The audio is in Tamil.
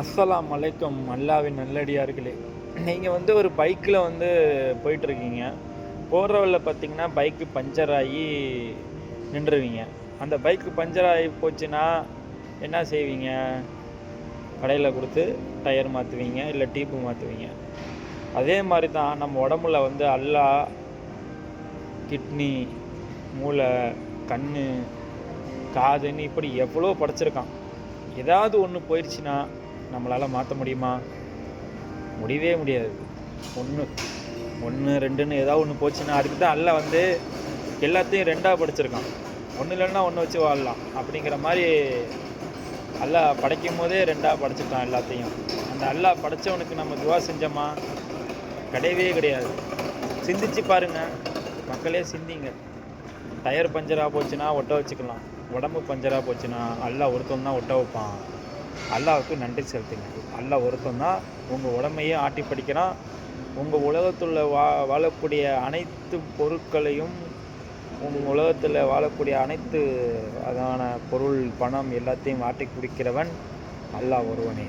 அஸ்ஸலாம் அலைக்கும் அல்லாவின் நல்லடியார்களே. நீங்கள் ஒரு பைக்கில் போயிட்டுருக்கீங்க. போகிற வழியில் பார்த்தீங்கன்னா பைக்கு பஞ்சர் ஆகி நின்றுவீங்க. அந்த பைக்கு பஞ்சர் ஆகி போச்சுன்னா என்ன செய்வீங்க? கடையில் கொடுத்து டயர் மாற்றுவீங்க, இல்லை டீப்பு மாற்றுவீங்க. அதே மாதிரி தான் நம்ம உடம்புல அல்லாஹ் கிட்னி, மூளை, கண், காதுன்னு இப்படி எவ்வளோ படைச்சிருக்கான். ஏதாவது ஒன்று போயிடுச்சுன்னா நம்மளால் மாற்ற முடியுமா? முடியவே முடியாது. ஒன்று ரெண்டுன்னு ஏதாவது ஒன்று போச்சுன்னா அதுக்கு தான் அல்லாஹ் எல்லாத்தையும் ரெண்டாக படைச்சிருக்கான். ஒன்று இல்லைன்னா ஒன்று வச்சு வாழலாம் அப்படிங்கிற மாதிரி அல்லாஹ் படைக்கும் போதே ரெண்டாக படைச்சிட்டான் எல்லாத்தையும். அந்த அல்லாஹ் படைத்தவனுக்கு நம்ம துவா செஞ்சோமா? கிடையவே கிடையாது. சிந்திச்சு பாருங்கள் மக்களே, சிந்திங்க. டயர் பஞ்சராக போச்சுன்னா ஒட்ட வச்சுக்கலாம். உடம்பு பஞ்சராக போச்சுன்னா அல்லாஹ் ஒருத்தன் தான் ஒட்ட வைப்பான். அல்லாஹ்வுக்கு நன்றி செலுத்துங்க. அல்லாஹ் ஒருத்தன் தான் உங்கள் உடம்பையே ஆட்டி படிக்கிறான். உங்கள் உலகத்தில் வாழக்கூடிய அனைத்து பொருட்களையும், உங்கள் உலகத்தில் வாழக்கூடிய அனைத்து அதான பொருள், பணம் எல்லாத்தையும் ஆட்டி குடிக்கிறவன் அல்லாஹ் ஒருவனே.